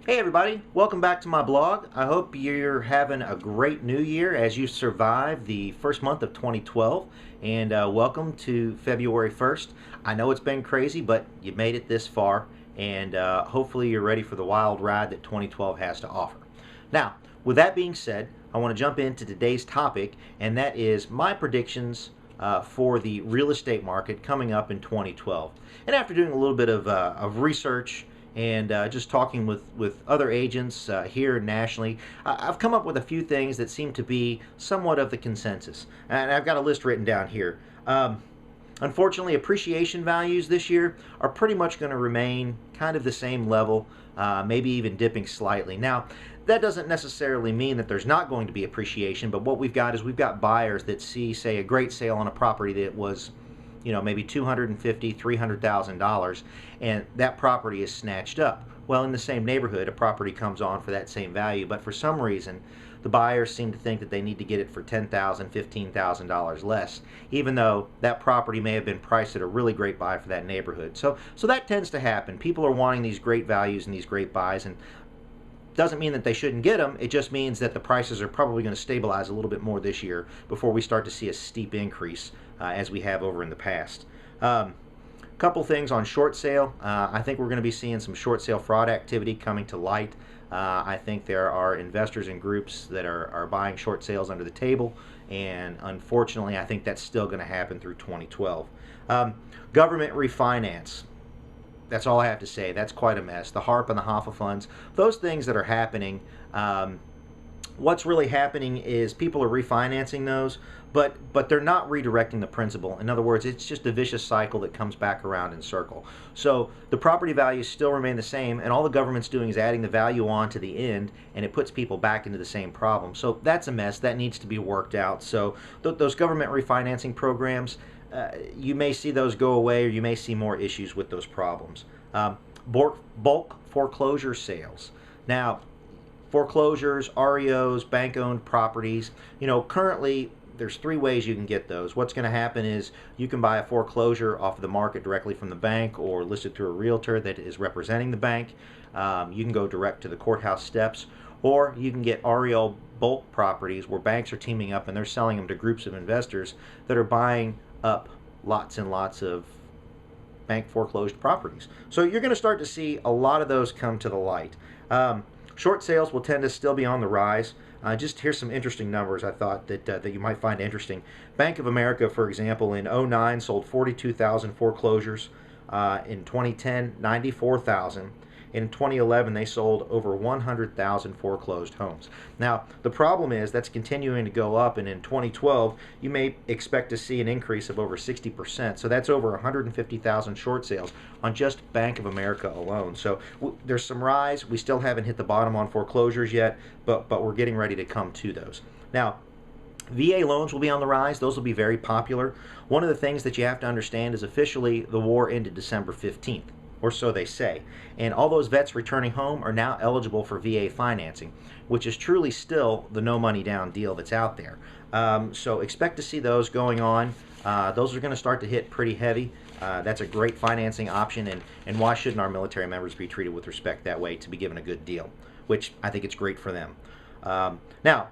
Hey everybody, welcome back to my blog. I hope you're having a great new year as you survive the first month of 2012, and welcome to February 1st. I know it's been crazy, but you made it this far, and hopefully you're ready for the wild ride that 2012 has to offer. Now, with that being said, I want to jump into today's topic, and that is my predictions for the real estate market coming up in 2012. And after doing a little bit of research and just talking with other agents here nationally, I've come up with a few things that seem to be somewhat of the consensus. And I've got a list written down here. Unfortunately, appreciation values this year are pretty much going to remain kind of the same level, maybe even dipping slightly. Now, that doesn't necessarily mean that there's not going to be appreciation, but what we've got buyers that see, say, a great sale on a property that was, maybe $250,000, $300,000, and that property is snatched up. Well, in the same neighborhood, a property comes on for that same value, but for some reason, the buyers seem to think that they need to get it for $10,000, $15,000 less, even though that property may have been priced at a really great buy for that neighborhood. So that tends to happen. People are wanting these great values and these great buys, and doesn't mean that they shouldn't get them. It just means that the prices are probably going to stabilize a little bit more this year before we start to see a steep increase as we have over in the past. Couple things on short sale. I think we're going to be seeing some short sale fraud activity coming to light. I think there are investors and groups that are buying short sales under the table, and unfortunately I think that's still going to happen through 2012. Government refinance. That's all I have to say. That's quite a mess. The HARP and the HOFA funds, those things that are happening, what's really happening is people are refinancing those, but they're not redirecting the principal. In other words, it's just a vicious cycle that comes back around in circle. So the property values still remain the same, and all the government's doing is adding the value on to the end, and it puts people back into the same problem. So that's a mess. That needs to be worked out. So those government refinancing programs, you may see those go away, or you may see more issues with those problems. Bulk foreclosure sales. Now, foreclosures, REOs, bank-owned properties, currently there's three ways you can get those. What's going to happen is you can buy a foreclosure off the market directly from the bank or listed through a realtor that is representing the bank. You can go direct to the courthouse steps, or you can get REO bulk properties where banks are teaming up and they're selling them to groups of investors that are buying up lots and lots of bank foreclosed properties. So you're going to start to see a lot of those come to the light. Short sales will tend to still be on the rise. Just here's some interesting numbers I thought that you might find interesting. Bank of America, for example, in 2009 sold 42,000 foreclosures. In 2010, 94,000. In 2011, they sold over 100,000 foreclosed homes. Now, the problem is that's continuing to go up, and in 2012, you may expect to see an increase of over 60%. So that's over 150,000 short sales on just Bank of America alone. So there's some rise. We still haven't hit the bottom on foreclosures yet, but we're getting ready to come to those. Now, VA loans will be on the rise. Those will be very popular. One of the things that you have to understand is officially the war ended December 15th. Or so they say. And all those vets returning home are now eligible for VA financing, which is truly still the no money down deal that's out there. So expect to see those going on. Those are going to start to hit pretty heavy. That's a great financing option, and why shouldn't our military members be treated with respect that way, to be given a good deal, which I think it's great for them. Now,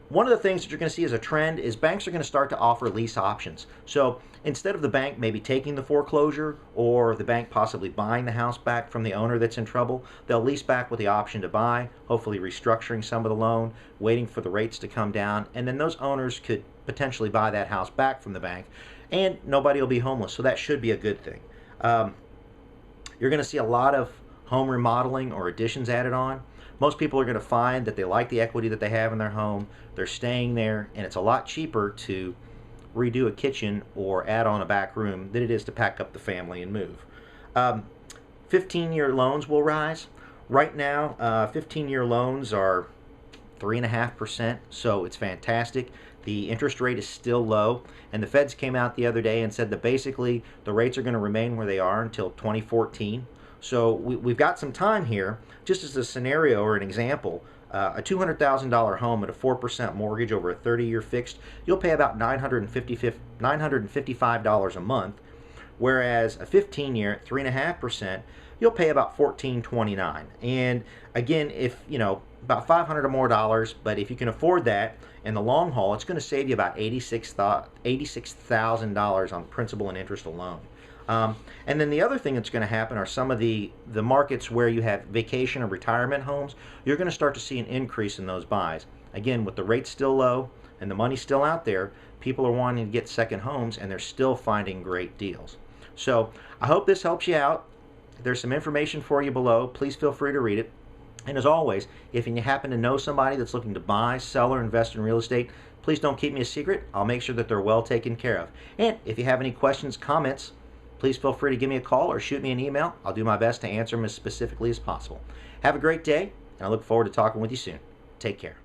one of the things that you're going to see as a trend is banks are going to start to offer lease options. So instead of the bank maybe taking the foreclosure, or the bank possibly buying the house back from the owner that's in trouble, they'll lease back with the option to buy, hopefully restructuring some of the loan, waiting for the rates to come down, and then those owners could potentially buy that house back from the bank, and nobody will be homeless. So that should be a good thing. You're going to see a lot of home remodeling or additions added on. Most people are going to find that they like the equity that they have in their home. They're staying there, and it's a lot cheaper to redo a kitchen or add on a back room than it is to pack up the family and move. 15-year loans will rise. Right now, 15-year loans are 3.5%, so it's fantastic. The interest rate is still low, and the Feds came out the other day and said that basically the rates are going to remain where they are until 2014. So we've got some time here. Just as a scenario or an example, a $200,000 home at a 4% mortgage over a 30-year fixed, you'll pay about $955 a month, whereas a 15-year at 3.5%, you'll pay about $14.29. And again, if about $500 or more dollars, but if you can afford that in the long haul, it's going to save you about $86,000 on principal and interest alone. And then the other thing that's going to happen are some of the markets where you have vacation or retirement homes. You're going to start to see an increase in those buys. Again, with the rates still low and the money still out there, people are wanting to get second homes, and they're still finding great deals. So I hope this helps you out. There's some information for you below. Please feel free to read it. And as always, if you happen to know somebody that's looking to buy, sell, or invest in real estate, please don't keep me a secret. I'll make sure that they're well taken care of. And if you have any questions, comments, please feel free to give me a call or shoot me an email. I'll do my best to answer them as specifically as possible. Have a great day, and I look forward to talking with you soon. Take care.